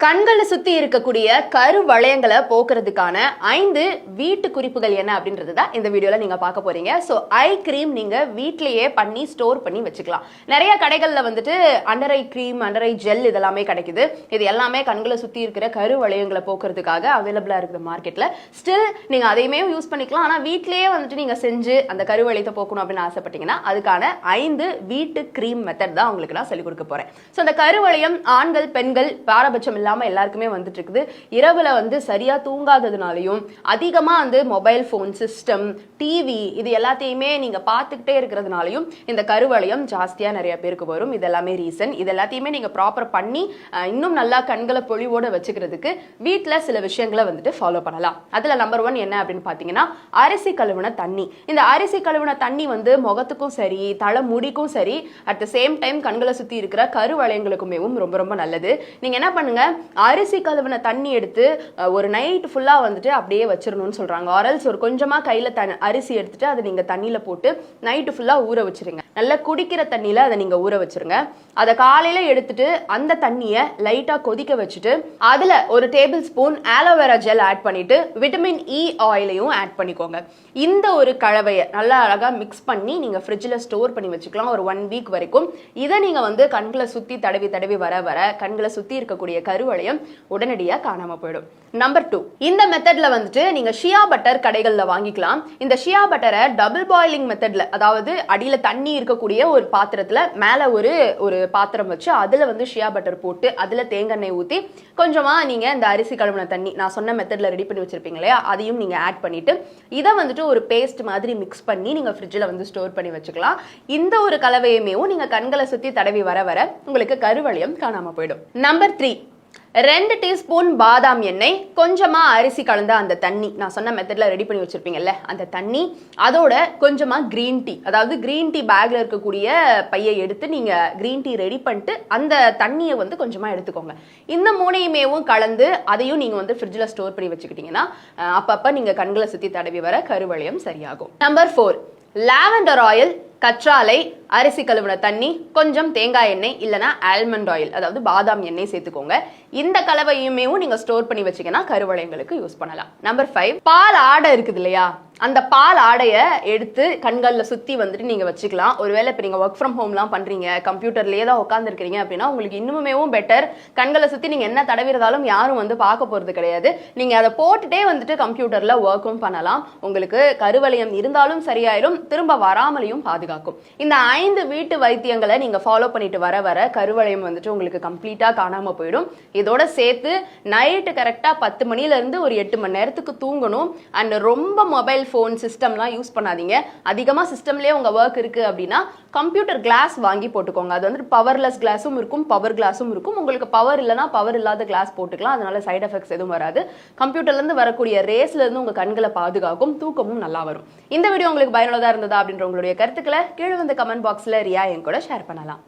கண்களை சுத்தி இருக்கக்கூடிய கரு வளையங்களை போக்குறதுக்கான 5 வீட்டு குறிப்புகள் என்ன அப்படின்றது தான் இந்த வீடியோல நீங்க பார்க்க போறீங்க. ஸோ ஐ கிரீம் நீங்க வீட்லயே பண்ணி ஸ்டோர் பண்ணி வச்சுக்கலாம். நிறைய கடைகள்ல வந்துட்டு under eye cream, under eye gel இதெல்லாமே கிடைக்குது. இது எல்லாமே கண்களை சுத்தி இருக்கிற கரு வளையங்களை போக்குறதுக்காக அவைலபிளா இருக்குது மார்க்கெட்ல. ஸ்டில் நீங்க அதையுமே யூஸ் பண்ணிக்கலாம். ஆனா வீட்லயே வந்துட்டு நீங்க செஞ்சு அந்த கரு வளையத்தை போக்கணும் அப்படின்னு ஆசைப்பட்டீங்கன்னா அதுக்கான 5 வீட்டு கிரீம் மெத்தட் தான் உங்களுக்கு நான் சொல்லிக் கொடுக்க போறேன். ஸோ அந்த கருவளையம் ஆண்கள் பெண்கள் பாரபட்சம் இல்லாம எல்லாருக்குமே வந்துட்டு இருக்குது. இரவுல வந்து சரியா தூங்காததுனாலையும் அதிகமா வந்து மொபைல் போன், சிஸ்டம், டிவி இது எல்லாத்தையுமே நீங்க பார்த்துக்கிட்டே இருக்கிறதுனாலையும் இந்த கருவளையம் ஜாஸ்தியா நிறைய பேருக்கு வரும். இது எல்லாமே ரீசன். இது எல்லாத்தையுமே நீங்க ப்ராப்பர் பண்ணி இன்னும் நல்லா கண்களை பொலிவோட வச்சுக்கிறதுக்கு வீட்டுல சில விஷயங்களை வந்துட்டு ஃபாலோ பண்ணலாம். அதுல நம்பர் 1 என்ன அப்படின்னு பாத்தீங்கன்னா அரிசி கழுவுன தண்ணி. இந்த அரிசி கழுவுன தண்ணி வந்து முகத்துக்கும் சரி, தலை முடிக்கும் சரி, அட் த சேம் டைம் கண்களை சுத்தி இருக்கிற கருவளையங்களுக்குமே ரொம்ப ரொம்ப நல்லது. நீங்க என்ன பண்ணுங்க, அரிசி கழுவின தண்ணி எடுத்து ஒரு நைட் ஃபுல்லா வந்துட்டு அப்படியே வச்சிரணும்னு சொல்றாங்க. ஆரல்ஸ் ஒரு கொஞ்சமா கையில அரிசி எடுத்துட்டு அதை நீங்க தண்ணியில போட்டு நைட்டு ஃபுல்லா ஊற வச்சிருங்க. நல்லா குடிக்கிற தண்ணியில அதை நீங்க ஊற வச்சிருங்க. அதை காலையில எடுத்துட்டு அந்த தண்ணியை லைட்டா கொதிக்க வச்சுட்டு அதுல ஒரு table spoon aloe vera gel add பண்ணிட்டு விட்டமின் இ ஆயிலையும் ஆட் பண்ணிக்கோங்க. இந்த ஒரு கலவையை நல்லா அழகா மிக்ஸ் பண்ணி நீங்க ஃப்ரிட்ஜ்ல ஸ்டோர் பண்ணி வச்சுக்கலாம் ஒரு 1 வீக் வரைக்கும். இதை நீங்க வந்து கண்களை சுத்தி தடவி தடவி வர வர கண்களை சுத்தி இருக்கக்கூடிய கருவளையம் உடனடியா காணாம போயிடும். நம்பர் 2, இந்த மெத்தட்ல வந்துட்டு நீங்க ஷியா பட்டர் கடைகள்ல வாங்கிக்கலாம். இந்த ஷியா பட்டரை டபுள் பாயிலிங் மெத்தட்ல, அதாவது அடியில தண்ணி இருக்கக்கூடிய ஒரு பாத்திரத்துல மேல ஒரு பாத்திரம் வச்சு அதுல வந்து ஷியா பட்டர் போட்டு அதுல தேங்காய் ஊத்தி கொஞ்சமா நீங்க இந்த அரிசி கழுவின தண்ணி நான் சொன்ன மெத்தட்ல ரெடி பண்ணி வச்சிருப்பீங்க இல்லையா, அதையும் நீங்க ஆட் பண்ணிட்டு இதை வந்துட்டு ஒரு பேஸ்ட் மாதிரி மிக்ஸ் பண்ணி நீங்க ஃப்ரிட்ஜ்ல வந்து ஸ்டோர் பண்ணி வச்சுக்கலாம். இந்த ஒரு கலவையுமே நீங்க கண்களை சுத்தி தடவி வர வர உங்களுக்கு கருவளையம் காணாம போயிடும். நம்பர் 3, 2 டீஸ்பூன் பாதாம் எண்ணெய், கொஞ்சமா அரிசி கலந்த அந்த தண்ணி நான் சொன்ன மெத்தட்ல ரெடி பண்ணி வச்சிருப்பீங்கல்ல அந்த தண்ணி, அதோட கொஞ்சமா கிரீன் டீ, அதாவது கிரீன் டீ பேக்ல இருக்கக்கூடிய பையை எடுத்து நீங்க கிரீன் டீ ரெடி பண்ணிட்டு அந்த தண்ணியை வந்து கொஞ்சமா எடுத்துக்கோங்க. இந்த 3யுமேவும் கலந்து அதையும் நீங்க வந்து ஃப்ரிட்ஜ்ல ஸ்டோர் பண்ணி வச்சுக்கிட்டீங்கன்னா அப்பப்ப நீங்க கண்களை சுத்தி தடவி வர கருவளையம் சரியாகும். நம்பர் 4, லாவெண்டர் ஆயில், கற்றாழை, அரிசி கழுவின தண்ணி, கொஞ்சம் தேங்காய் எண்ணெய் இல்லைனா ஆல்மண்ட் ஆயில், அதாவது பாதாம் எண்ணெய் சேர்த்துக்கோங்க. இந்த கலவையுமே நீங்க ஸ்டோர் பண்ணி வச்சீங்கன்னா கருவளையங்களுக்கு யூஸ் பண்ணலாம். நம்பர் 5, பால் ஆடை இருக்குது இல்லையா, அந்த பால் ஆடைய எடுத்து கண்களில் சுத்தி வந்துட்டு நீங்க வச்சுக்கலாம். ஒருவேளை இப்போ நீங்க ஒர்க் ஃப்ரம் ஹோம்லாம் பண்றீங்க, கம்ப்யூட்டர்லயே தான் உட்காந்துருக்கீங்க அப்படின்னா உங்களுக்கு இன்னுமே பெட்டர். கண்களை சுத்தி நீங்க என்ன தடவிறதாலும் யாரும் வந்து பார்க்க போறது கிடையாது. நீங்க அதை போட்டுட்டே வந்துட்டு கம்ப்யூட்டர்ல ஒர்க்கும் பண்ணலாம். உங்களுக்கு கருவளையம் இருந்தாலும் சரியாயிரும், திரும்ப வராமலையும் பாதுகாக்கும். இந்த 5 வீட்டு வைத்தியங்களை நீங்க ஃபாலோ பண்ணிட்டு வர வர கருவளையம் வந்துட்டு உங்களுக்கு கம்ப்ளீட்டா காணாம போயிடும். இதோட சேர்த்து நைட்டு கரெக்டா 10 மணில இருந்து ஒரு 8 மணி நேரத்துக்கு தூங்கணும். அண்ட் ரொம்ப மொபைல் போன், சிஸ்டம்லாம் யூஸ் பண்ணாதீங்க. அதிகமா சிஸ்டம்லயே உங்க ஒர்க் இருக்கு அப்படின்னா கம்ப்யூட்டர் கிளாஸ் வாங்கி போட்டுக்கோங்க. அது வந்து பவர்லெஸ் கிளாஸும் இருக்கும், பவர் கிளாஸும் இருக்கும். உங்களுக்கு பவர் இல்லைன்னா பவர் இல்லாத கிளாஸ் போட்டுக்கலாம். அதனால சைட் எஃபெக்ட்ஸ் எதுவும் வராது. கம்ப்யூட்டர்ல இருந்து வரக்கூடிய ரேஸ்ல இருந்து உங்க கண்களை பாதுகாக்கும், தூக்கமும் நல்லா வரும். இந்த வீடியோ உங்களுக்கு பயனுள்ளதா இருந்ததா அப்படின்ற உங்களுடைய கருத்துக்களை கீழே வந்து கமெண்ட் பாக்ஸ்ல ரியா என் கூட ஷேர் பண்ணலாம்.